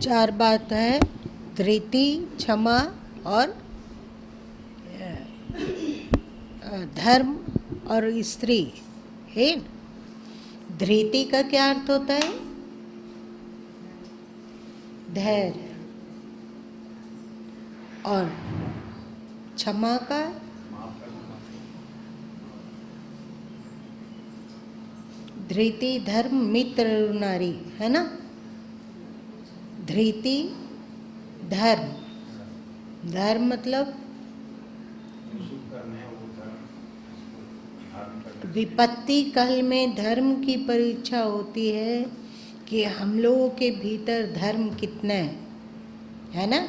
चार बात है, धृति, क्षमा और धर्म और स्त्री है। धृति का क्या अर्थ होता है? धैर्य। और क्षमा का धृति, धर्म, मित्र, नारी, है ना। धृति, धर्म, धर्म मतलब विपत्ति काल में धर्म की परीक्षा होती है कि हम लोगों के भीतर धर्म कितना है ना।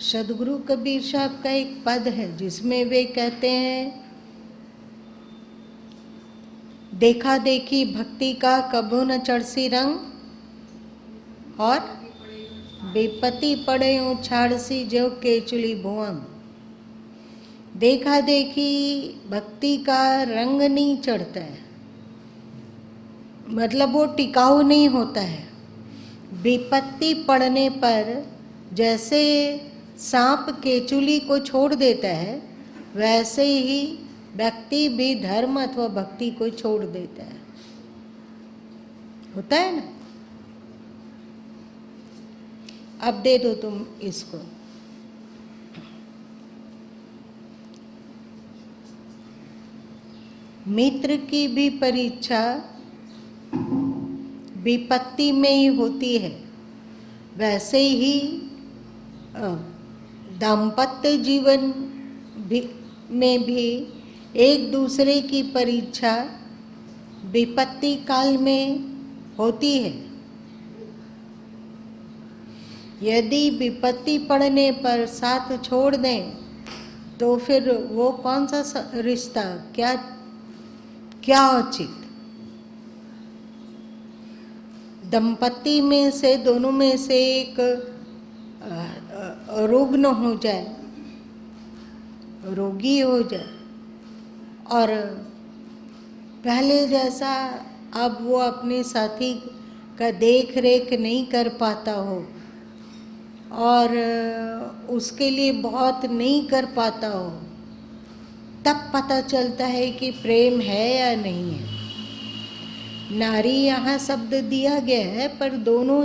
सदगुरु कबीर साहब का एक पद है जिसमें वे कहते हैं, देखा देखी भक्ति का कबो न चढ़सी रंग, और बेपति पड़े छाड़सी जो केचुली भुवंग। देखा देखी भक्ति का रंग नहीं चढ़ता है, मतलब वो टिकाऊ नहीं होता है। विपत्ति पड़ने पर जैसे सांप केचुली को छोड़ देता है, वैसे ही व्यक्ति भी धर्म अथवा भक्ति को छोड़ देता है। होता है ना। अब दे दो तुम इसको। मित्र की भी परीक्षा विपत्ति में ही होती है, वैसे ही दाम्पत्य जीवन में भी एक दूसरे की परीक्षा विपत्ति काल में होती है। यदि विपत्ति पड़ने पर साथ छोड़ दें तो फिर वो कौन सा रिश्ता, क्या उचित। दंपति में से दोनों में से एक रुग्ण हो जाए, रोगी हो जाए, और पहले जैसा अब वो अपने साथी का देख रेख नहीं कर पाता हो और उसके लिए बहुत नहीं कर पाता हो, तब पता चलता है कि प्रेम है या नहीं है। नारी यहाँ शब्द दिया गया है, पर दोनों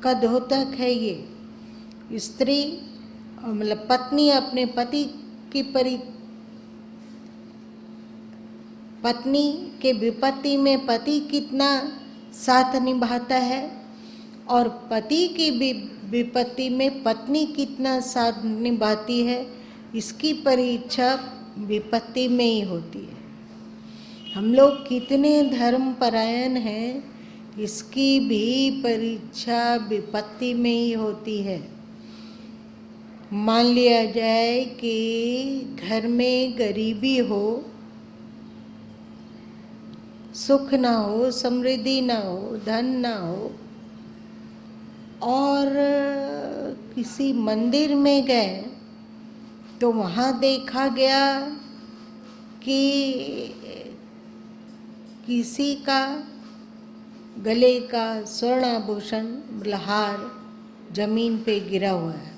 का द्योतक है ये। स्त्री मतलब पत्नी अपने पति की पत्नी के विपत्ति में पति कितना साथ निभाता है, और पति की विपत्ति में पत्नी कितना साथ निभाती है, इसकी परीक्षा विपत्ति में ही होती है। हम लोग कितने धर्मपरायण हैं, इसकी भी परीक्षा विपत्ति में ही होती है। मान लिया जाए कि घर में गरीबी हो, सुख ना हो, समृद्धि ना हो, धन ना हो, और किसी मंदिर में गए तो वहाँ देखा गया कि किसी का गले का स्वर्णाभूषण हार जमीन पे गिरा हुआ है।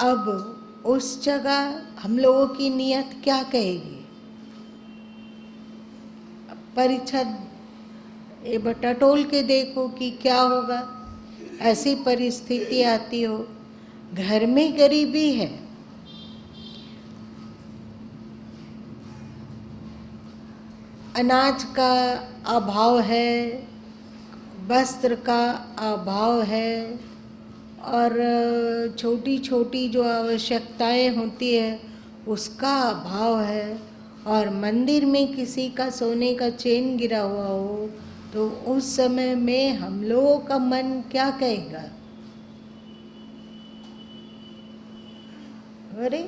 अब उस जगह हम लोगों की नीयत क्या कहेगी? परीक्षा ये टटोल के देखो कि क्या होगा। ऐसी परिस्थिति आती हो, घर में गरीबी है, अनाज का अभाव है, वस्त्र का अभाव है, और छोटी छोटी जो आवश्यकताएं होती है उसका अभाव है, और मंदिर में किसी का सोने का चेन गिरा हुआ हो, तो उस समय में हम लोगों का मन क्या कहेगा? अरे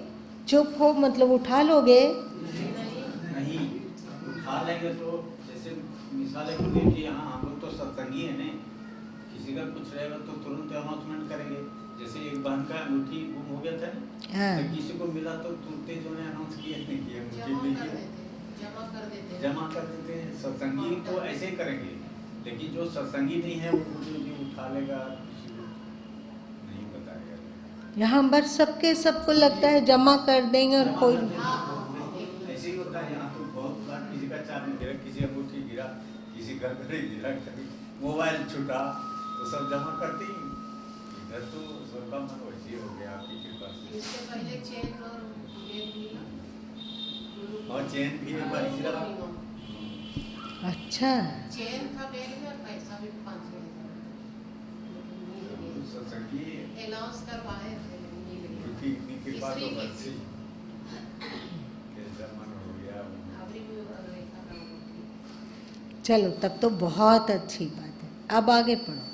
चुप हो, मतलब उठा लोगे? नहीं उठा लेंगे तो जैसे मिसाल को देखिए, यहाँ हम लोग तो सत्संगी है ना, किसी का कुछ रहेगा तो तुरंत अनाउंसमेंट करेंगे। जैसे एक बहन का अंगूठी गुम हो गया था, तो किसी को मिला तो तुरंत जो है अनाउंस किया नहीं किया, मुझे जमा कर देते हैं। सत्संगी तो ऐसे ही करेंगे, लेकिन जो सत्संगी नहीं है वो जो उठा लेगा, किसी को नहीं बताएगा। यहाँ पर सबको लगता है जमा कर देंगे और कोई ऐसे ही होता है। यहाँ तो बहुत बार किसी का चाबी गिरा, किसी अंगूठी गिरा, किसी घर गिरा, कभी मोबाइल छूटा, तो सब जमा करते ही। इधर तो सबका मन वैसे ही हो गया आपकी कृपा से। इससे पहले चेन और चैन भी एक बार गिरा। अच्छा चेन था बैग में और पैसा भी 5,000 सत्संगी अनाउंस करवाए थे, मिल गया। क्योंकि इतनी कृपा तो स्त्री की बरसी, कैसा मन हो गया। अभी भी रेखा नाम होती है। चलो तब तो बहुत अच्छी बात है। अब आगे पढ़ो।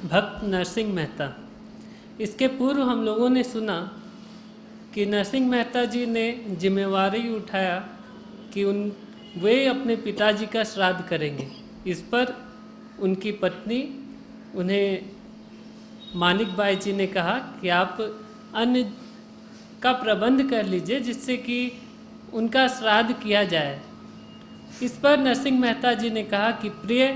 भक्त नरसिंह मेहता। इसके पूर्व हम लोगों ने सुना कि नरसिंह मेहता जी ने जिम्मेवारी उठाया कि वे अपने पिताजी का श्राद्ध करेंगे। इस पर उनकी पत्नी उन्हें मानिक बाई जी ने कहा कि आप अन्न का प्रबंध कर लीजिए जिससे कि उनका श्राद्ध किया जाए। इस पर नरसिंह मेहता जी ने कहा कि प्रिय,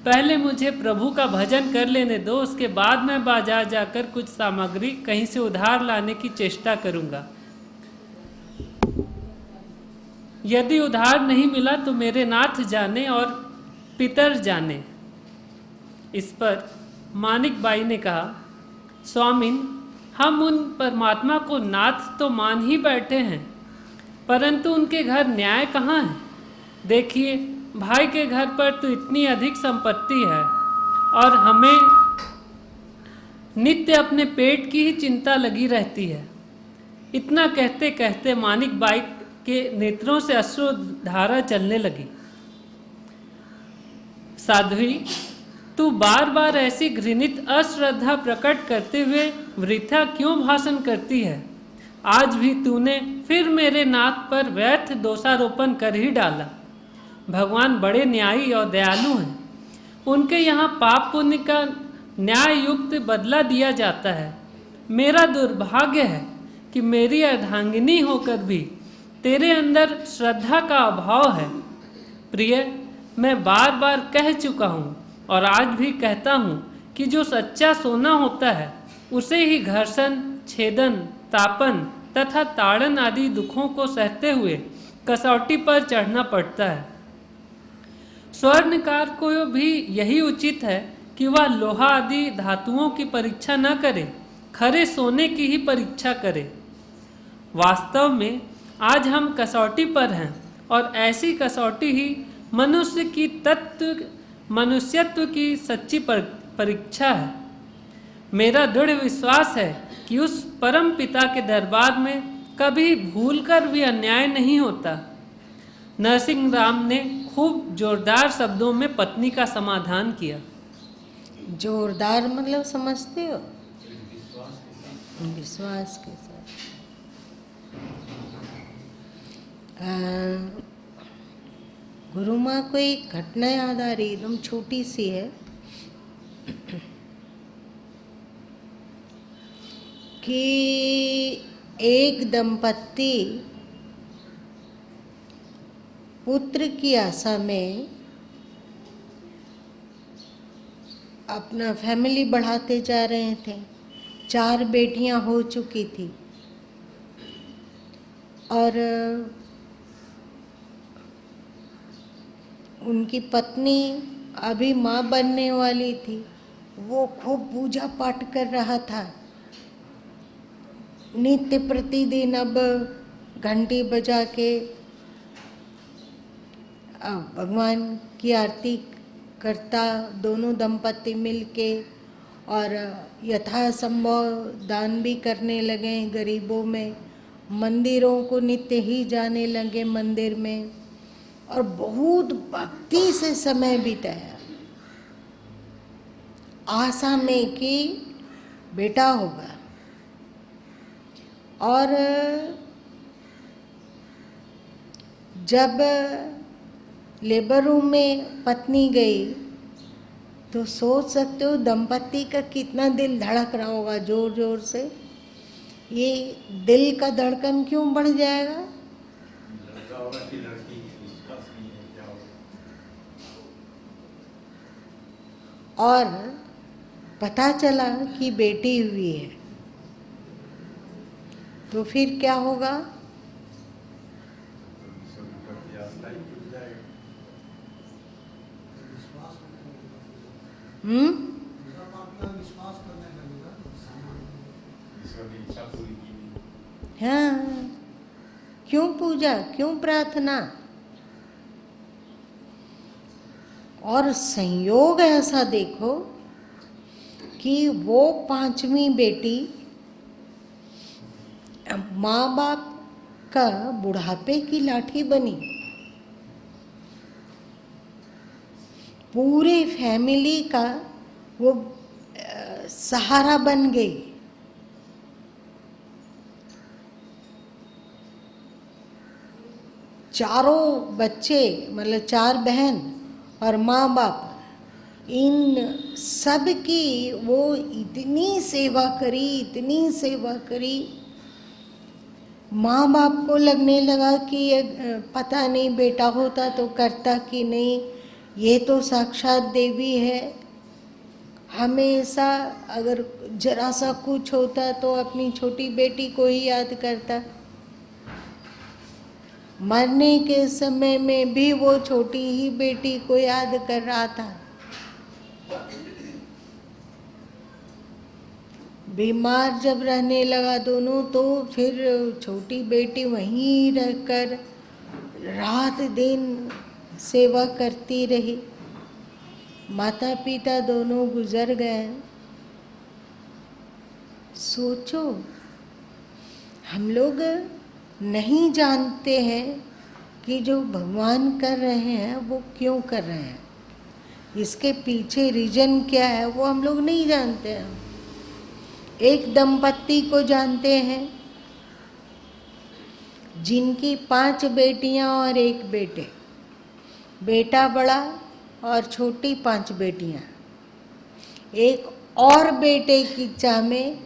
पहले मुझे प्रभु का भजन कर लेने दो, उसके बाद मैं बाजार जाकर कुछ सामग्री कहीं से उधार लाने की चेष्टा करूंगा। यदि उधार नहीं मिला तो मेरे नाथ जाने और पितर जाने। इस पर मानिक बाई ने कहा, स्वामिन, हम उन परमात्मा को नाथ तो मान ही बैठे हैं, परंतु उनके घर न्याय कहाँ है? देखिए, भाई के घर पर तो इतनी अधिक संपत्ति है और हमें नित्य अपने पेट की ही चिंता लगी रहती है। इतना कहते कहते मानिक बाई के नेत्रों से अश्रु धारा चलने लगी। साध्वी, तू बार बार ऐसी घृणित अश्रद्धा प्रकट करते हुए वृथा क्यों भाषण करती है? आज भी तूने फिर मेरे नाथ पर व्यर्थ दोषारोपण कर ही डाला। भगवान बड़े न्यायी और दयालु हैं। उनके यहाँ पाप पुण्य का न्याय युक्त बदला दिया जाता है। मेरा दुर्भाग्य है कि मेरी अर्धांगिनी होकर भी तेरे अंदर श्रद्धा का अभाव है। प्रिय, मैं बार बार कह चुका हूँ और आज भी कहता हूँ कि जो सच्चा सोना होता है उसे ही घर्षण, छेदन, तापन तथा ताड़न आदि दुखों को सहते हुए कसौटी पर चढ़ना पड़ता है। स्वर्णकार को भी यही उचित है कि वह लोहा आदि धातुओं की परीक्षा न करे, खरे सोने की ही परीक्षा करे। वास्तव में आज हम कसौटी पर हैं और ऐसी कसौटी ही मनुष्यत्व की सच्ची परीक्षा है। मेरा दृढ़ विश्वास है कि उस परम पिता के दरबार में कभी भूलकर भी अन्याय नहीं होता। नरसिंह राम ने खूब जोरदार शब्दों में पत्नी का समाधान किया। जोरदार मतलब समझते हो? विश्वास के साथ। गुरु माँ को एक घटना याद आ रही, एकदम छोटी सी है कि एक दंपत्ति पुत्र की आशा में अपना फैमिली बढ़ाते जा रहे थे। 4 बेटियां हो चुकी थी और उनकी पत्नी अभी माँ बनने वाली थी। वो खूब पूजा पाठ कर रहा था। नित्य प्रतिदिन अब घंटी बजा के भगवान की आरती करता दोनों दंपति मिलके, और यथासंभव दान भी करने लगे गरीबों में, मंदिरों को नित्य ही जाने लगे मंदिर में, और बहुत भक्ति से समय बिताया। आशा में कि बेटा होगा। और जब लेबर रूम में पत्नी गई तो सोच सकते हो दंपति का कितना दिल धड़क रहा होगा जोर जोर से। ये दिल का धड़कन क्यों बढ़ जाएगा? लड़का होगा कि लड़की, विश्वास नहीं है क्या होगा। और पता चला कि बेटी हुई है, तो फिर क्या होगा? हाँ, क्यों पूजा, क्यों प्रार्थना? और संयोग ऐसा देखो कि वो पांचवी बेटी माँ बाप का बुढ़ापे की लाठी बनी, पूरे फैमिली का वो सहारा बन गई। चारों बच्चे, मतलब 4 बहन और माँ बाप, इन सब की वो इतनी सेवा करी, इतनी सेवा करी। माँ बाप को लगने लगा कि ये पता नहीं बेटा होता तो करता कि नहीं, ये तो साक्षात देवी है। हमेशा अगर जरा सा कुछ होता तो अपनी छोटी बेटी को ही याद करता। मरने के समय में भी वो छोटी ही बेटी को याद कर रहा था। बीमार जब रहने लगा दोनों, तो फिर छोटी बेटी वहीं रहकर रात दिन सेवा करती रही। माता पिता दोनों गुजर गए। सोचो, हम लोग नहीं जानते हैं कि जो भगवान कर रहे हैं वो क्यों कर रहे हैं, इसके पीछे रीजन क्या है वो हम लोग नहीं जानते हैं। एक दंपत्ति को जानते हैं जिनकी 5 बेटियां और 1 बेटे, बेटा बड़ा और छोटी 5 बेटियां। एक और बेटे की चाह में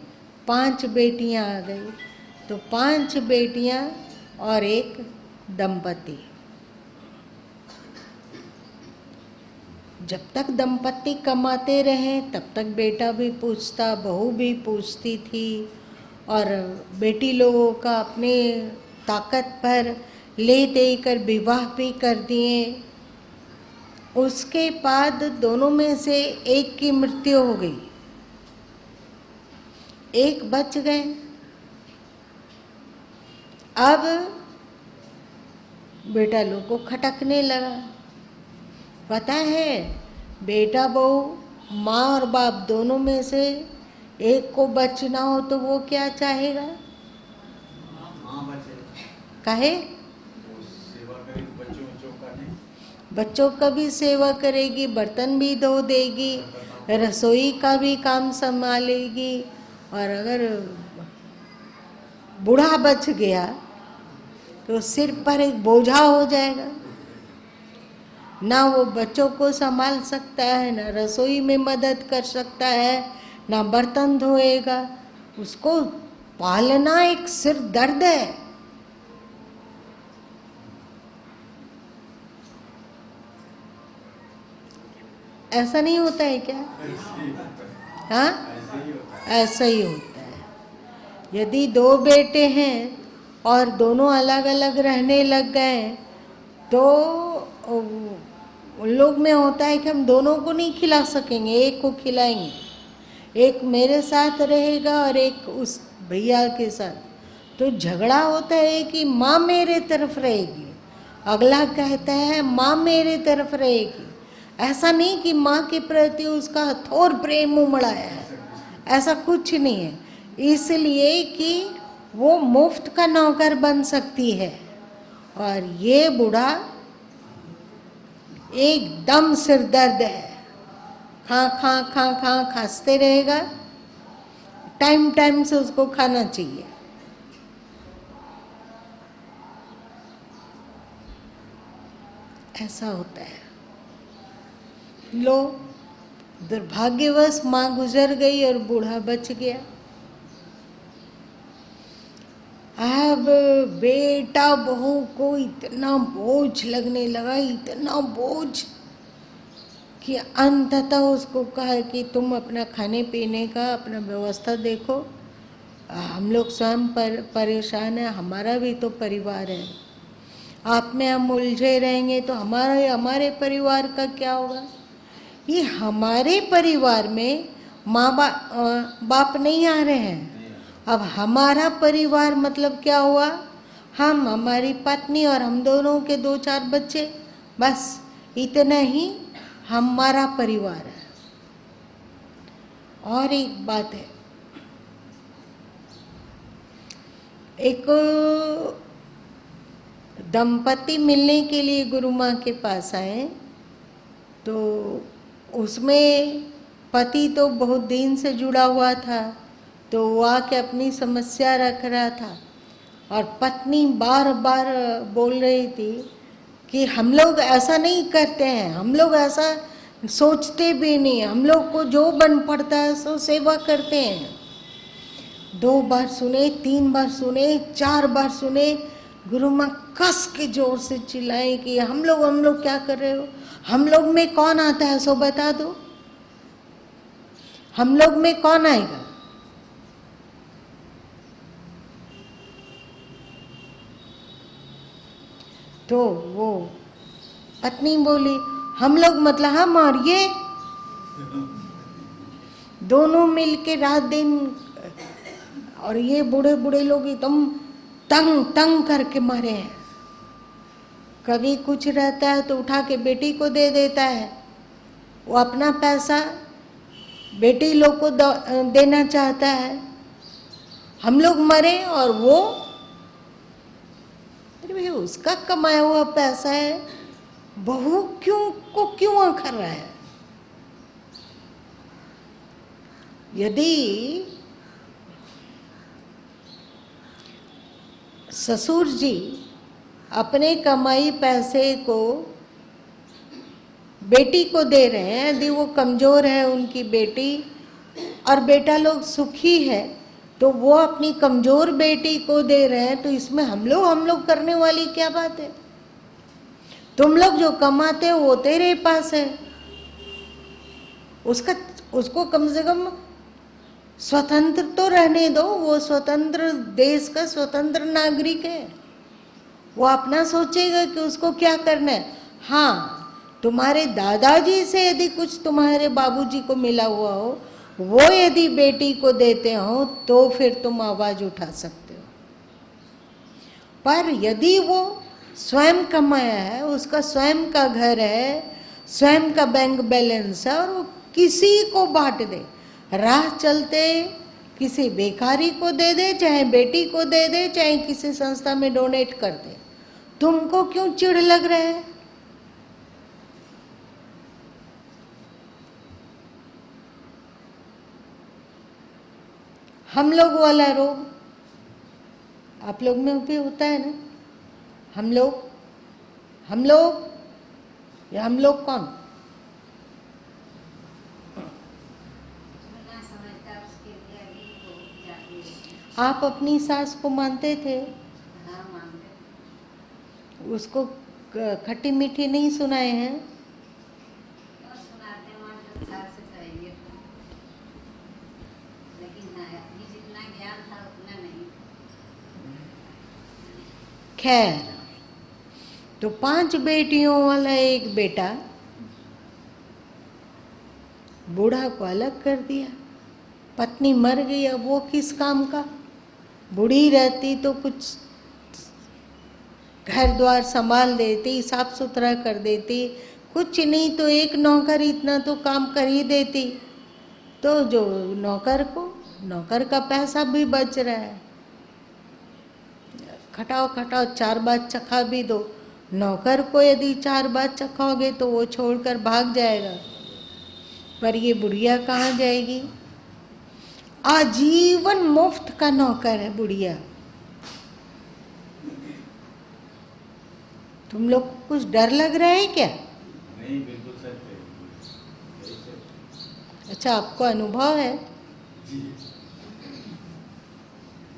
5 बेटियां आ गई, तो 5 बेटियां और 1 दंपति। जब तक दंपति कमाते रहे तब तक बेटा भी पूछता, बहू भी पूछती थी, और बेटी लोगों का अपने ताकत पर ले देकर विवाह भी कर दिए। उसके बाद दोनों में से एक की मृत्यु हो गई, एक बच गए। अब बेटा लोग को खटकने लगा। पता है, बेटा बहू माँ और बाप दोनों में से एक को बचना हो तो वो क्या चाहेगा? माँ बचे, काहे? वो सेवा करेगी, बच्चों का नहीं। बच्चों का भी सेवा करेगी, बर्तन भी धो देगी, रसोई का भी काम संभालेगी। और अगर बूढ़ा बच गया तो सिर पर एक बोझा हो जाएगा। ना वो बच्चों को संभाल सकता है, ना रसोई में मदद कर सकता है, ना बर्तन धोएगा। उसको पालना एक सिर दर्द है। ऐसा नहीं होता है क्या? हाँ, ऐसा ही होता है। यदि 2 बेटे हैं और दोनों अलग अलग रहने लग गए तो उन लोग में होता है कि हम दोनों को नहीं खिला सकेंगे, एक को खिलाएंगे, एक मेरे साथ रहेगा और एक उस भैया के साथ। तो झगड़ा होता है कि माँ मेरे तरफ रहेगी, अगला कहता है माँ मेरे तरफ रहेगी। ऐसा नहीं कि माँ के प्रति उसका हथौर प्रेम उमड़ा है, ऐसा कुछ नहीं है। इसलिए कि वो मुफ्त का नौकर बन सकती है, और ये बूढ़ा एकदम सिरदर्द है, खांसते रहेगा। टाइम टाइम से उसको खाना चाहिए। ऐसा होता है। लो, दुर्भाग्यवश माँ गुजर गई और बूढ़ा बच गया। अब बेटा बहू को इतना बोझ लगने लगा, इतना बोझ कि अंततः उसको कहा कि तुम अपना खाने पीने का अपना व्यवस्था देखो, हम लोग स्वयं परेशान हैं, हमारा भी तो परिवार है, आप में हम उलझे रहेंगे तो हमारे परिवार का क्या होगा। ये हमारे परिवार में माँ बाप नहीं आ रहे हैं, अब हमारा परिवार मतलब क्या हुआ, हम, हमारी पत्नी और हम दोनों के 2-4 बच्चे, बस इतना ही हमारा परिवार है। और एक बात है, एक दंपति मिलने के लिए गुरु माँ के पास आए, तो उसमें पति तो बहुत दिन से जुड़ा हुआ था, तो वो आके अपनी समस्या रख रहा था, और पत्नी बार बार बोल रही थी कि हम लोग ऐसा नहीं करते हैं, हम लोग ऐसा सोचते भी नहीं, हम लोग को जो बन पड़ता है सो सेवा करते हैं। 2 बार सुने, 3 बार सुने, 4 बार सुने, गुरु माँ कस के जोर से चिल्लाए कि हम लोग क्या कर रहे हो, हम लोग में कौन आता है सो बता दो, हम लोग में कौन आएगा। तो वो पत्नी बोली हम लोग मतलब हम और ये दोनों मिलके रात दिन, और ये बूढ़े बूढ़े लोग एकदम तंग करके मरे हैं। कभी कुछ रहता है तो उठा के बेटी को दे देता है, वो अपना पैसा बेटी लोग को देना चाहता है, हम लोग मरे और वो, अरे भाई उसका कमाया हुआ पैसा है, बहू क्यों आखर रहा है। यदि ससुर जी अपने कमाई पैसे को बेटी को दे रहे हैं, यदि वो कमज़ोर है उनकी बेटी और बेटा लोग सुखी है, तो वो अपनी कमज़ोर बेटी को दे रहे हैं, तो इसमें हम लोग करने वाली क्या बात है। तुम लोग जो कमाते हो वो तेरे पास है, उसको कम से कम स्वतंत्र तो रहने दो, वो स्वतंत्र देश का स्वतंत्र नागरिक है, वो अपना सोचेगा कि उसको क्या करना है। हाँ, तुम्हारे दादाजी से यदि कुछ तुम्हारे बाबूजी को मिला हुआ हो, वो यदि बेटी को देते हो तो फिर तुम आवाज़ उठा सकते हो, पर यदि वो स्वयं कमाया है, उसका स्वयं का घर है, स्वयं का बैंक बैलेंस है, और वो किसी को बांट दे, राह चलते किसी बेकारी को दे दे, चाहे बेटी को दे दे, चाहे किसी संस्था में डोनेट कर दे, तुमको क्यों चिढ़ लग रहा है। हम लोग वाला रोग आप लोग में भी होता है ना, हम लोग या हम लोग कौन, आप अपनी सास को मानते थे, उसको खट्टी मीठी नहीं सुनाए हैं, खैर। तो 5 बेटियों वाला एक बेटा बूढ़ा को अलग कर दिया, पत्नी मर गई, अब वो किस काम का। बूढ़ी रहती तो कुछ घर द्वार संभाल देती, साफ सुथरा कर देती, कुछ नहीं तो एक नौकर इतना तो काम कर ही देती, तो जो नौकर का पैसा भी बच रहा है। खटाओ खटाओ 4 बार चखा भी दो, नौकर को यदि 4 बार चखाओगे तो वो छोड़कर भाग जाएगा, पर ये बुढ़िया कहाँ जाएगी? आजीवन मुफ्त का नौकर है बुढ़िया। तुम लोग को कुछ डर लग रहा है क्या? नहीं, बिल्कुल सत्य है, यही सत्य। अच्छा, आपको अनुभव है? जी,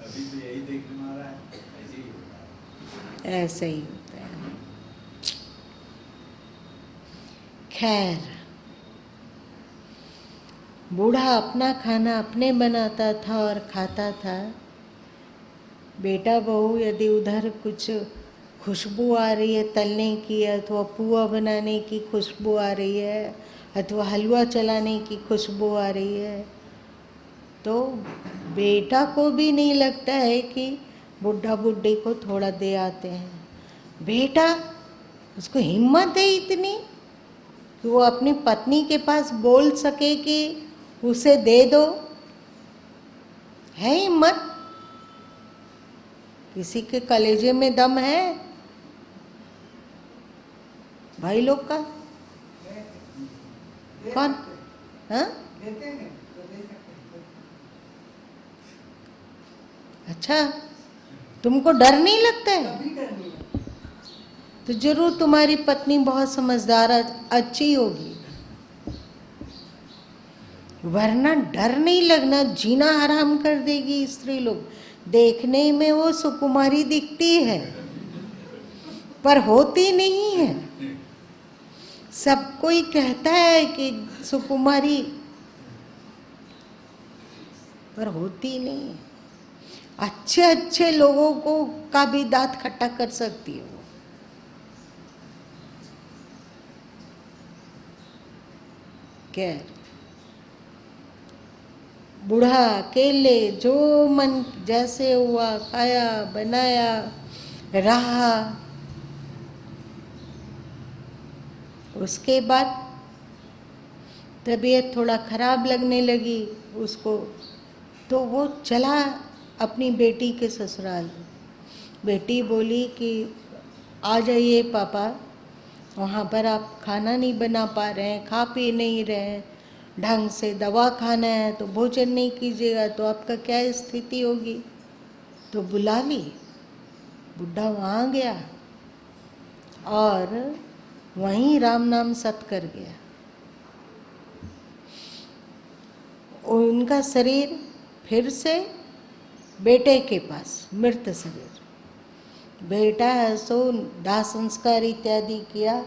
अभी तो यही देखने में आ रहा है, ऐसे ही होता है। ऐसे ही होता है। खैर, बूढ़ा अपना खाना अपने बनाता था और खाता था। बेटा बहू यदि उधर कुछ खुशबू आ रही है तलने की, अथवा पुआ बनाने की खुशबू आ रही है, अथवा हलवा चलाने की खुशबू आ रही है, तो बेटा को भी नहीं लगता है कि बुढ़ा बुढ़ी को थोड़ा दे आते हैं। बेटा, उसको हिम्मत है इतनी कि वो अपनी पत्नी के पास बोल सके कि उसे दे दो? है हिम्मत? किसी के कलेजे में दम है भाई लोग का? कौन? हाँ? अच्छा, तुमको डर नहीं लगता है? तो जरूर तुम्हारी पत्नी बहुत समझदार अच्छी होगी, वरना डर नहीं लगना जीना हराम कर देगी स्त्री लोग। देखने में वो सुकुमारी दिखती है पर होती नहीं है। सब कोई कहता है कि सुकुमारी, पर होती नहीं है। अच्छे अच्छे लोगों को का भी दांत खट्टा कर सकती है वो। क्या बूढ़ा अकेले जो मन जैसे हुआ खाया बनाया रहा। उसके बाद तबीयत थोड़ा खराब लगने लगी उसको, तो वो चला अपनी बेटी के ससुराल। बेटी बोली कि आ जाइए पापा, वहाँ पर आप खाना नहीं बना पा रहे हैं, खा पी नहीं रहे हैं ढंग से, दवा खाना है तो भोजन नहीं कीजिएगा तो आपका क्या स्थिति होगी। तो बुला ली। बुढ़ा वहाँ गया और वहीं राम नाम सत कर गया। उनका शरीर फिर से बेटे के पास, मृत शरीर। बेटा सो दाह संस्कार इत्यादि किया।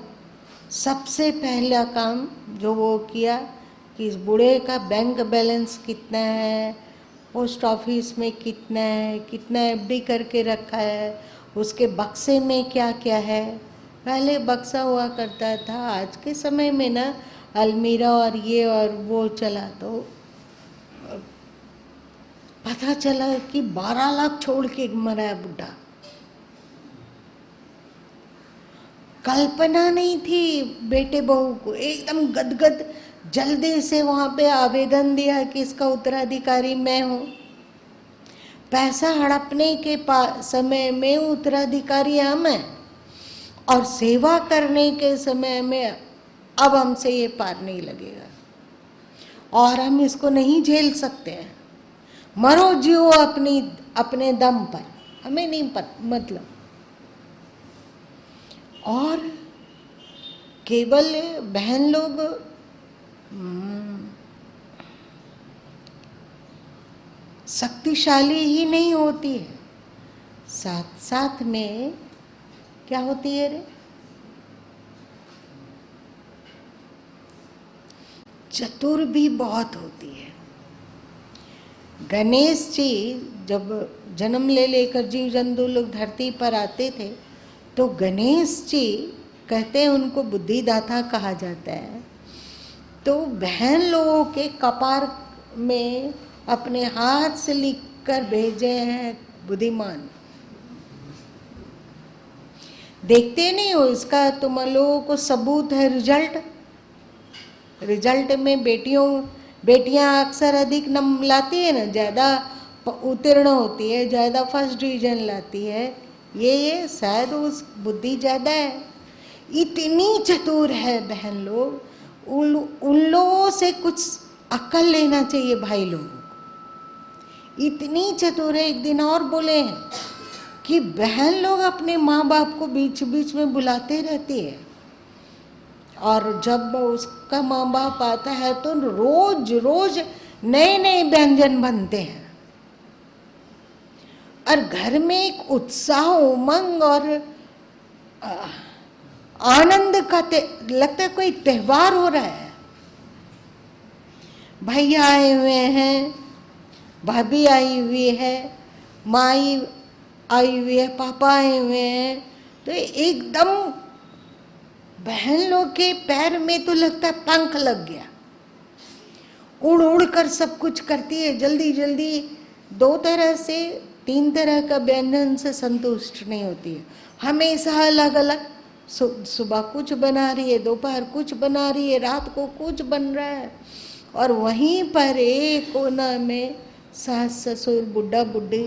सबसे पहला काम जो वो किया कि इस बूढ़े का बैंक बैलेंस कितना है, पोस्ट ऑफिस में कितना है, कितना एफडी करके रखा है, उसके बक्से में क्या क्या है। पहले बक्सा हुआ करता था, आज के समय में ना अलमीरा और ये और वो चला। तो पता चला कि 12 लाख छोड़ के मरा है बुढ़ा। कल्पना नहीं थी बेटे बहू को। एकदम गदगद जल्दी से वहाँ पे आवेदन दिया कि इसका उत्तराधिकारी मैं हूँ। पैसा हड़पने के समय में उत्तराधिकारी हम हैं और सेवा करने के समय में अब हमसे ये पार नहीं लगेगा और हम इसको नहीं झेल सकते हैं। मरो जियो अपने दम पर, हमें नहीं मतलब। और केवल बहन लोग शक्तिशाली ही नहीं होती है, साथ साथ में क्या होती है रे, चतुर भी बहुत होती है। गणेश जी जब जन्म लेकर जीव जंतु लोग धरती पर आते थे तो गणेश जी कहते हैं उनको बुद्धिदाता कहा जाता है। तो बहन लोगों के कपार में अपने हाथ से लिखकर भेजे हैं बुद्धिमान। देखते नहीं हो, इसका तुम लोगों को सबूत है रिजल्ट में बेटियां अक्सर अधिक नंबर लाती है ना, ज़्यादा उत्तीर्ण होती है, ज़्यादा फर्स्ट डिवीजन लाती है। ये शायद उस बुद्धि ज़्यादा है, इतनी चतुर है बहन लोग। उन लोगों से कुछ अक्ल लेना चाहिए भाई लोगों को, इतनी चतुर है। एक दिन और बोले हैं कि बहन लोग अपने माँ बाप को बीच बीच में बुलाते रहती है, और जब उसका माँ बाप आता है तो रोज रोज नए नए व्यंजन बनते हैं, और घर में एक उत्साह, उमंग और आनंद का लगता है कोई त्योहार हो रहा है। भैया आए हुए हैं, भाभी आई हुई है, माई आई हुई है, पापा आए हुए हैं, तो एकदम बहन लोग के पैर में तो लगता है पंख लग गया, उड़ उड़ कर सब कुछ करती है, जल्दी जल्दी 2 तरह से 3 तरह का व्यंजन से संतुष्ट नहीं होती है, हमेशा अलग अलग। सुबह कुछ बना रही है, दोपहर कुछ बना रही है, रात को कुछ बन रहा है, और वहीं पर एक कोना में सास ससुर बुढ़ा बुढ़ी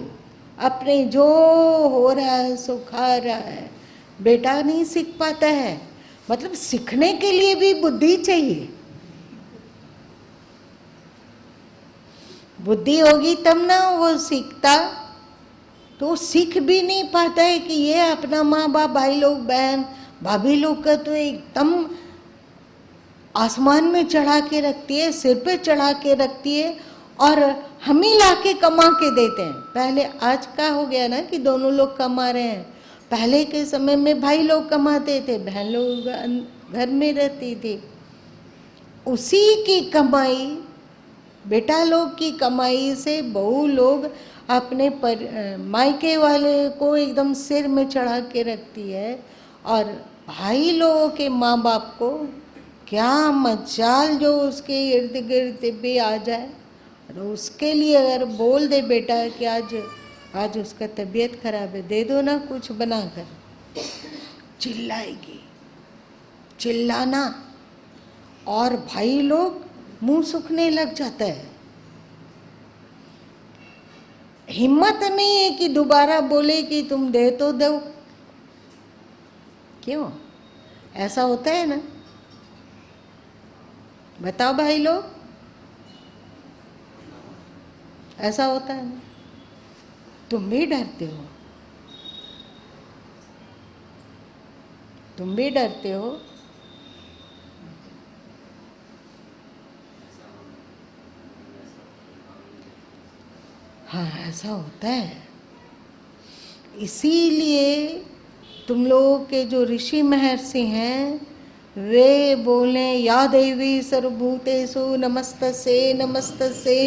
अपने जो हो रहा है सो खा रहा है। बेटा नहीं सीख पाता है, मतलब सीखने के लिए भी बुद्धि चाहिए, बुद्धि होगी तब ना वो सीखता, तो सीख भी नहीं पाता है कि ये अपना माँ बाप, भाई लोग, बहन भाभी लोग का तो एकदम आसमान में चढ़ा के रखती है, सिर पे चढ़ा के रखती है, और हम ही ला के कमा के देते हैं। पहले, आज का हो गया ना कि दोनों लोग कमा रहे हैं, पहले के समय में भाई लोग कमाते थे, बहन लोग घर में रहती थी, उसी की कमाई, बेटा लोग की कमाई से बहू लोग अपने मायके वाले को एकदम सिर में चढ़ा के रखती है, और भाई लोगों के माँ बाप को क्या मजाल जो उसके इर्द गिर्द भी आ जाए, और उसके लिए अगर बोल दे बेटा कि आज उसका तबीयत खराब है, दे दो ना कुछ बनाकर, चिल्लाएगी, चिल्लाना, और भाई लोग मुंह सूखने लग जाता है, हिम्मत नहीं है कि दोबारा बोले कि तुम दे तो दो। क्यों ऐसा होता है ना, बताओ भाई लोग, ऐसा होता है ना, तुम भी डरते हो, तुम भी डरते हो। हाँ, ऐसा होता है। इसीलिए तुम लोगों के जो ऋषि महर्षि हैं, वे बोले या देवी सर्वभूतेषु नमस्तस्यै नमस्तस्यै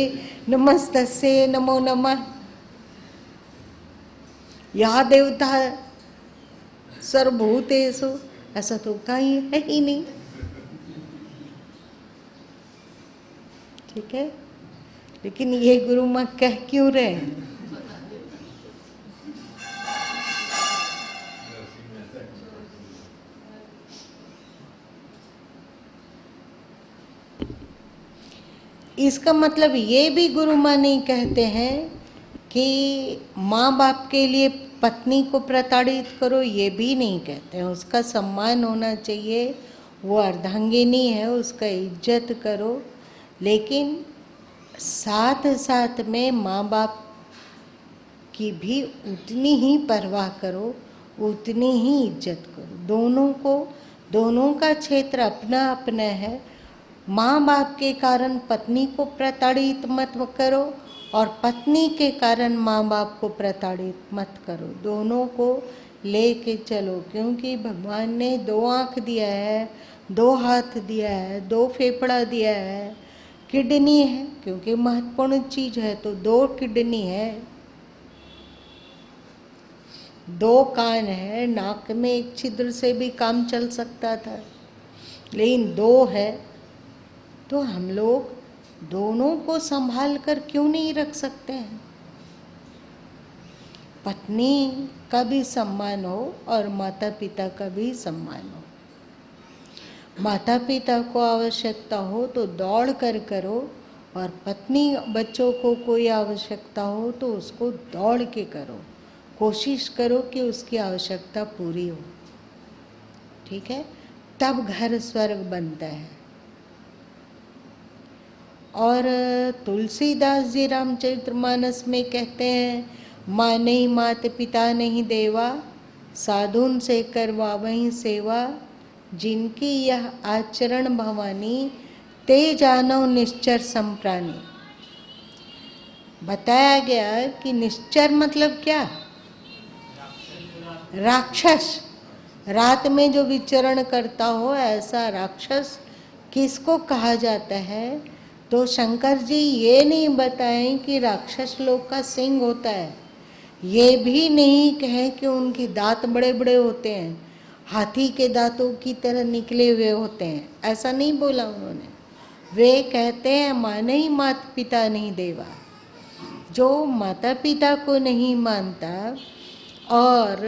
नमस्तस्यै नमो नमः। या देवता सर्वभूतेषु, ऐसा तो कहीं है ही नहीं, ठीक है, लेकिन ये गुरु माँ कह क्यों रहे हैं? इसका मतलब ये भी गुरु माँ नहीं कहते हैं कि माँ बाप के लिए पत्नी को प्रताड़ित करो, ये भी नहीं कहते हैं, उसका सम्मान होना चाहिए, वो अर्धांगिनी है, उसका इज्जत करो, लेकिन साथ साथ में माँ बाप की भी उतनी ही परवाह करो, उतनी ही इज्जत करो। दोनों का क्षेत्र अपना अपना है। माँ बाप के कारण पत्नी को प्रताड़ित मत करो, और पत्नी के कारण माँ बाप को प्रताड़ित मत करो, दोनों को लेके चलो, क्योंकि भगवान ने 2 आँख दिया है, 2 हाथ दिया है, 2 फेफड़ा दिया है, किडनी है, क्योंकि महत्वपूर्ण चीज है तो 2 किडनी है, 2 कान है, नाक में एक छिद्र से भी काम चल सकता था, लेकिन 2 है, तो हम लोग दोनों को संभाल कर क्यों नहीं रख सकते हैं? पत्नी का भी सम्मान हो और माता पिता का भी सम्मान हो। माता पिता को आवश्यकता हो तो दौड़ कर करो, और पत्नी बच्चों को कोई आवश्यकता हो तो उसको दौड़ के करो, कोशिश करो कि उसकी आवश्यकता पूरी हो। ठीक है, तब घर स्वर्ग बनता है। और तुलसीदास जी रामचरितमानस में कहते हैं, माँ नहीं मात पिता नहीं देवा, साधुन से करवावहीं सेवा, जिनकी यह आचरण भवानी, ते जानो निश्चर संप्राणी। बताया गया कि निश्चर मतलब क्या? राक्षस। रात में जो विचरण करता हो ऐसा राक्षस किसको कहा जाता है? तो शंकर जी ये नहीं बताएं कि राक्षस लोग का सिंह होता है, ये भी नहीं कहें कि उनके दांत बड़े बड़े होते हैं, हाथी के दांतों की तरह निकले हुए होते हैं, ऐसा नहीं बोला उन्होंने। वे कहते हैं माँ नहीं मात पिता नहीं देवा। जो माता पिता को नहीं मानता और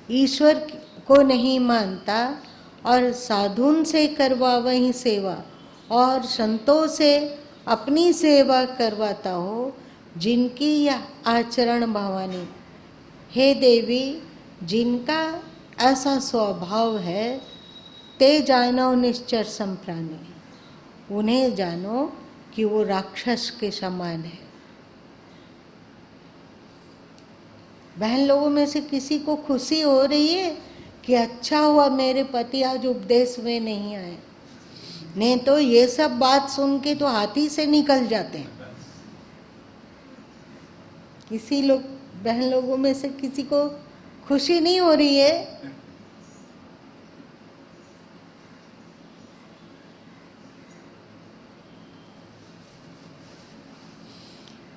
ईश्वर को नहीं मानता और साधुन से करवावहीं सेवा, और संतों से अपनी सेवा करवाता हो, जिनकी यह आचरण भवानी। हे देवी, जिनका ऐसा स्वभाव है, ते जानो निश्चर संप्राणी, उन्हें जानो कि वो राक्षस के समान है। बहन लोगों में से किसी को खुशी हो रही है कि अच्छा हुआ मेरे पति आज उपदेश में नहीं आए, नहीं तो ये सब बात सुन के तो हाथी से निकल जाते हैं। किसी लोग बहन लोगों में से किसी को खुशी नहीं हो रही है?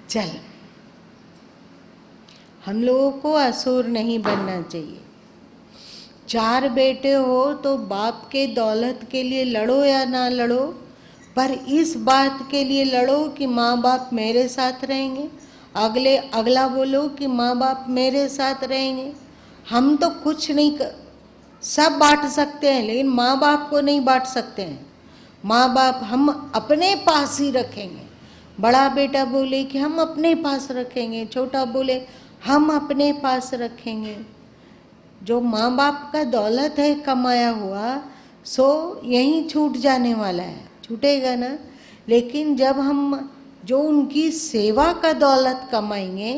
चल, हम लोगों को असुर नहीं बनना चाहिए। 4 बेटे हो तो बाप के दौलत के लिए लड़ो या ना लड़ो, पर इस बात के लिए लड़ो कि माँ बाप मेरे साथ रहेंगे। अगला बोलो कि माँ बाप मेरे साथ रहेंगे। हम तो कुछ नहीं सब बांट सकते हैं, लेकिन माँ बाप को नहीं बांट सकते हैं। माँ बाप हम अपने पास ही रखेंगे। बड़ा बेटा बोले कि हम अपने पास रखेंगे, छोटा बोले हम अपने पास रखेंगे। जो माँ बाप का दौलत है कमाया हुआ, सो यहीं छूट जाने वाला है, छूटेगा ना। लेकिन जब हम जो उनकी सेवा का दौलत कमाएंगे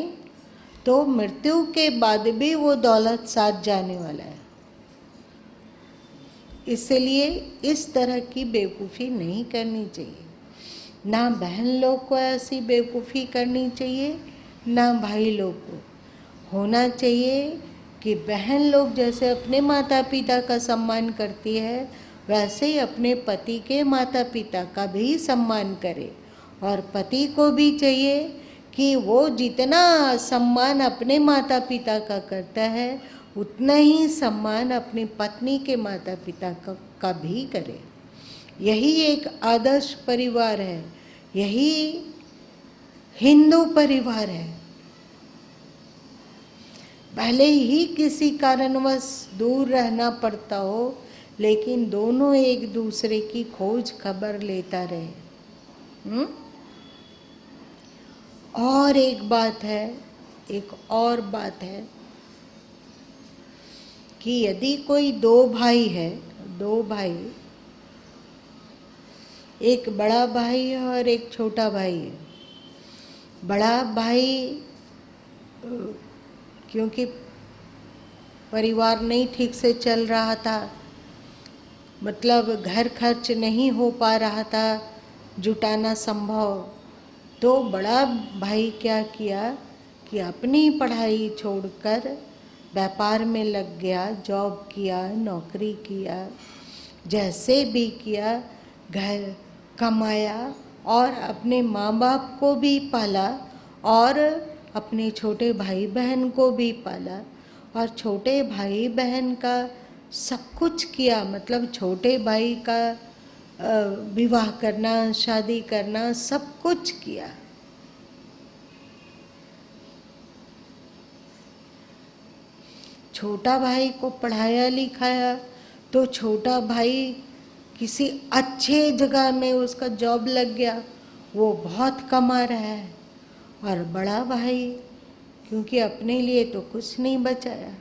तो मृत्यु के बाद भी वो दौलत साथ जाने वाला है। इसलिए इस तरह की बेवकूफ़ी नहीं करनी चाहिए। ना बहन लोग को ऐसी बेवकूफ़ी करनी चाहिए, ना भाई लोग को। होना चाहिए कि बहन लोग जैसे अपने माता पिता का सम्मान करती है, वैसे ही अपने पति के माता पिता का भी सम्मान करे। और पति को भी चाहिए कि वो जितना सम्मान अपने माता पिता का करता है, उतना ही सम्मान अपनी पत्नी के माता पिता का भी करे। यही एक आदर्श परिवार है, यही हिंदू परिवार है। भले ही किसी कारणवश दूर रहना पड़ता हो, लेकिन दोनों एक दूसरे की खोज खबर लेता रहे। और एक बात है, एक और बात है कि यदि कोई 2 भाई है, 2 भाई, एक बड़ा भाई है और एक छोटा भाई है। बड़ा भाई क्योंकि परिवार नहीं ठीक से चल रहा था, मतलब घर खर्च नहीं हो पा रहा था जुटाना संभव, तो बड़ा भाई क्या किया कि अपनी पढ़ाई छोड़कर व्यापार में लग गया, जॉब किया, नौकरी किया, जैसे भी किया, घर कमाया और अपने माँ बाप को भी पाला और अपने छोटे भाई बहन को भी पाला। और छोटे भाई बहन का सब कुछ किया, मतलब छोटे भाई का विवाह करना, शादी करना, सब कुछ किया। छोटा भाई को पढ़ाया लिखाया तो छोटा भाई किसी अच्छे जगह में उसका जॉब लग गया, वो बहुत कमा रहा है। और बड़ा भाई क्योंकि अपने लिए तो कुछ नहीं बचाया,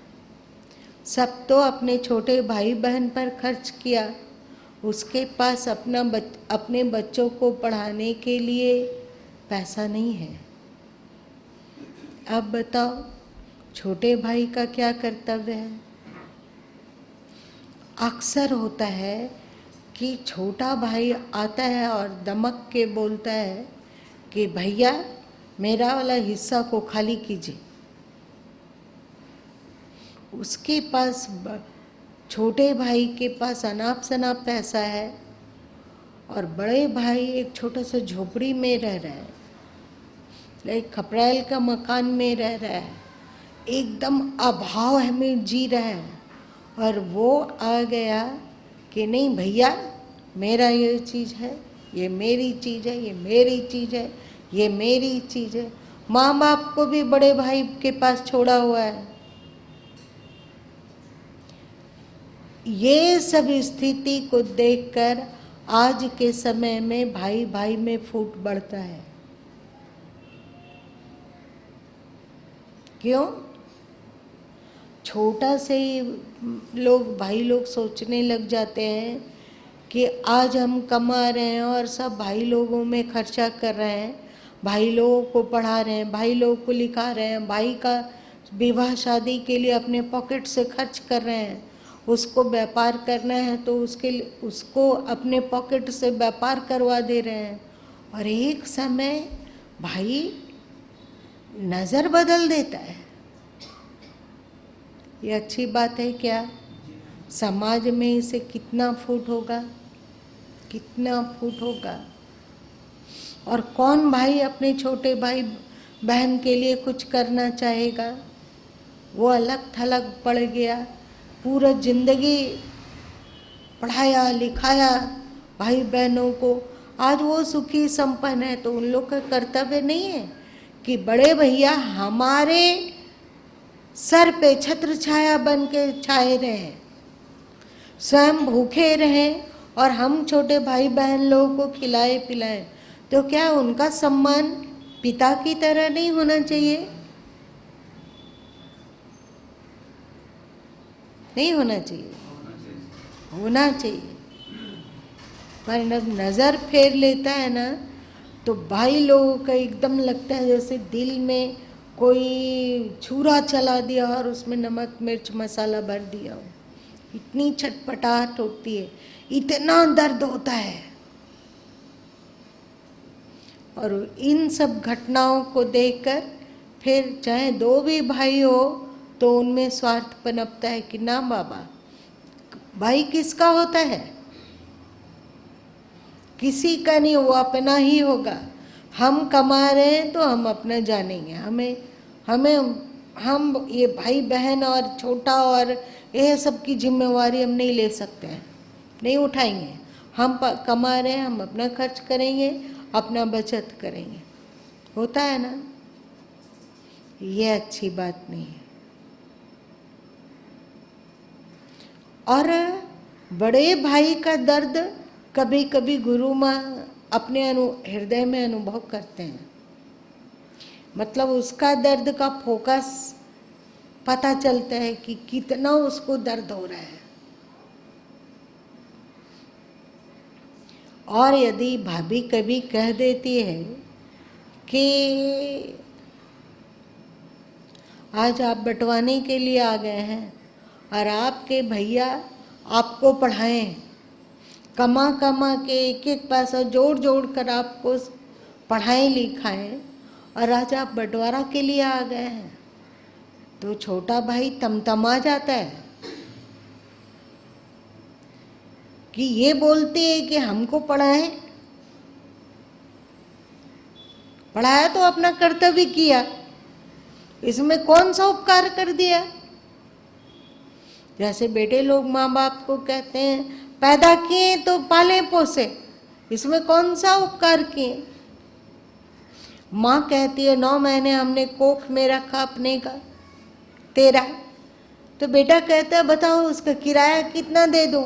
सब तो अपने छोटे भाई बहन पर खर्च किया। उसके पास अपने बच्चों को पढ़ाने के लिए पैसा नहीं है। अब बताओ छोटे भाई का क्या कर्तव्य है? अक्सर होता है कि छोटा भाई आता है और दमक के बोलता है कि भैया मेरा वाला हिस्सा को खाली कीजिए। उसके पास छोटे भाई के पास अनाप शनाप पैसा है और बड़े भाई एक छोटा सा झोपड़ी में रह रहा है, एक खपराइल का मकान में रह रहा है, एकदम अभाव में जी रहा है। और वो आ गया कि नहीं भैया मेरा ये चीज़ है, ये मेरी चीज़ है, ये मेरी चीज़ है, ये मेरी चीज़ है। माँ बाप को भी बड़े भाई के पास छोड़ा हुआ है। ये सब स्थिति को देखकर आज के समय में भाई भाई में फूट बढ़ता है। क्यों? छोटा से ही भाई लोग सोचने लग जाते हैं कि आज हम कमा रहे हैं और सब भाई लोगों में खर्चा कर रहे हैं, भाई लोगों को पढ़ा रहे हैं, भाई लोगों को लिखा रहे हैं, भाई का विवाह शादी के लिए अपने पॉकेट से खर्च कर रहे हैं। उसको व्यापार करना है तो उसको अपने पॉकेट से व्यापार करवा दे रहे हैं। और एक समय भाई नज़र बदल देता है। ये अच्छी बात है क्या? समाज में इसे कितना फूट होगा, कितना फूट होगा। और कौन भाई अपने छोटे भाई बहन के लिए कुछ करना चाहेगा? वो अलग थलग पड़ गया, पूरा जिंदगी पढ़ाया लिखाया भाई बहनों को, आज वो सुखी संपन्न है। तो उन लोग का कर्तव्य नहीं है कि बड़े भैया हमारे सर पे छत्र छाया बन के छाए रहें, स्वयं भूखे रहें और हम छोटे भाई बहन लोगों को खिलाए पिलाएं? तो क्या उनका सम्मान पिता की तरह नहीं होना चाहिए? नहीं होना चाहिए? होना चाहिए। पर जब नज़र फेर लेता है ना तो भाई लोगों का एकदम लगता है जैसे दिल में कोई छुरा चला दिया और उसमें नमक मिर्च मसाला भर दिया हो। इतनी छटपटाहट होती है, इतना दर्द होता है। और इन सब घटनाओं को देखकर फिर चाहे दो भी भाई हो तो उनमें स्वार्थ पनपता है कि ना बाबा, भाई किसका होता है? किसी का नहीं, वो अपना ही होगा। हम कमा रहे हैं तो हम अपना जानेंगे। हम ये भाई बहन और छोटा और ये सब की जिम्मेवारी हम नहीं ले सकते हैं, नहीं उठाएंगे। हम कमा रहे हैं, हम अपना खर्च करेंगे, अपना बचत करेंगे। होता है ना? ये अच्छी बात नहीं है। और बड़े भाई का दर्द कभी कभी गुरु माँ अपने हृदय में अनुभव करते हैं। मतलब उसका दर्द का फोकस पता चलता है कि कितना उसको दर्द हो रहा है। और यदि भाभी कभी कह देती है कि आज आप बंटवाने के लिए आ गए हैं और आपके भैया आपको पढ़ाएं, कमा कमा के एक एक पैसा जोड़ जोड़ कर आपको पढ़ाएं लिखाएं, और आज आप बंटवारा के लिए आ गए हैं, तो छोटा भाई तमतमा जाता है कि ये बोलते हैं कि हमको पढ़ाएं। पढ़ाया तो अपना कर्तव्य किया, इसमें कौन सा उपकार कर दिया? जैसे बेटे लोग माँ बाप को कहते हैं पैदा किए तो पाले पोसे, इसमें कौन सा उपकार किए? माँ कहती है 9 महीने हमने कोख में रखा अपने का तेरा, तो बेटा कहता है बताओ उसका किराया कितना दे दूं।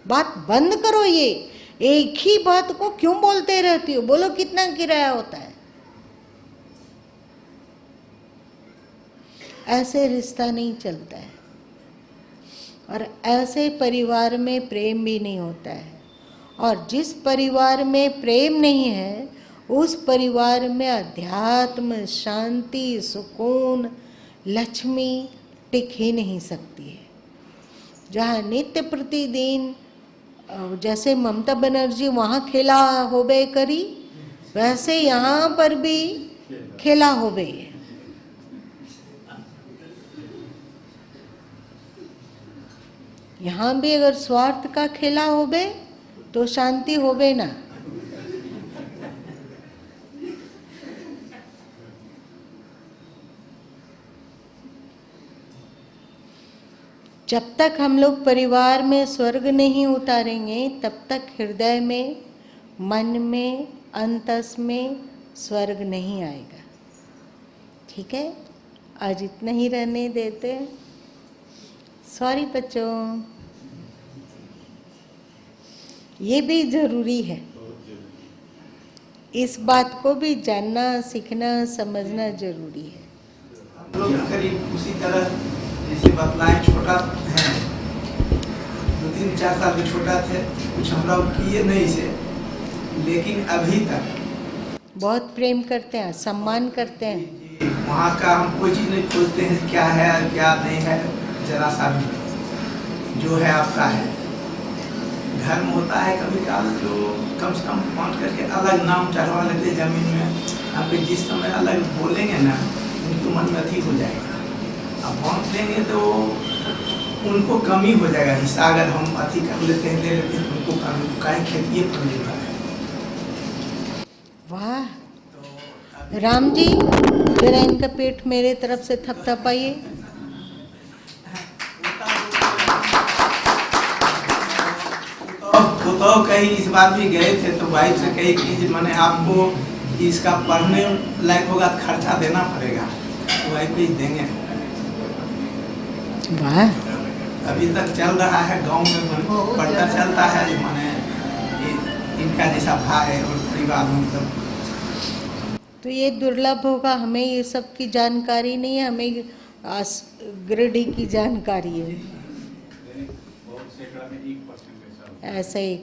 बात बंद करो, ये एक ही बात को क्यों बोलते रहती हो, बोलो कितना किराया होता है। ऐसे रिश्ता नहीं चलता है और ऐसे परिवार में प्रेम भी नहीं होता है। और जिस परिवार में प्रेम नहीं है उस परिवार में अध्यात्म, शांति, सुकून, लक्ष्मी टिक ही नहीं सकती है। जहाँ नित्य प्रतिदिन जैसे ममता बनर्जी वहाँ खेला होबे करी, वैसे यहाँ पर भी खेला होबे। यहाँ भी अगर स्वार्थ का खेला होबे तो शांति होबे ना। जब तक हम लोग परिवार में स्वर्ग नहीं उतारेंगे तब तक हृदय में, मन में, अंतस में स्वर्ग नहीं आएगा। ठीक है, आज इतना ही रहने देते हैं। सॉरी बच्चों, ये भी जरूरी है, इस बात को भी जानना, सीखना, समझना जरूरी है। हम लोग करीब उसी तरह जैसे बतलाएं, छोटा है, 2-3-4 साल के छोटा थे, कुछ हम लोग किए नहीं से, लेकिन अभी तक बहुत प्रेम करते हैं, सम्मान करते हैं। वहाँ का हम कोई चीज़ नहीं खोजते हैं, क्या है क्या नहीं है, जरा सा भी जो है आपका है। घर में होता है कभी काल जो कम से कम फोन करके अलग नाम चढ़वा लेते जमीन में, आप जिस समय अलग बोलेंगे ना उनके मन में अधिक हो जाएगा। अब फोन देंगे तो उनको कमी हो जाएगा, हिस्सा अगर हम अति कर लेते हैं, ले लेते हैं, उनको कमी काहे खेती पर निर्भर है। वाह राम जी, जरा इनका पेट मेरे तरफ से थपथपाइए। तो कहीं इस बार भी गए थे तो वाइफ से कही कि मैंने आपको इसका पढ़ने लायक होगा तो खर्चा देना पड़ेगा, तो वाइफ भी देंगे। वाह, अभी तक चल रहा है गांव में, पढ़ता चलता है, माने इनका जैसा भाई और परिवार मतलब। तो ये दुर्लभ होगा, हमें ये सब की जानकारी नहीं है, हमें गिरिडीह की जानकारी है। बहुत सैकड़ा में 1% ऐसा ऐसा ही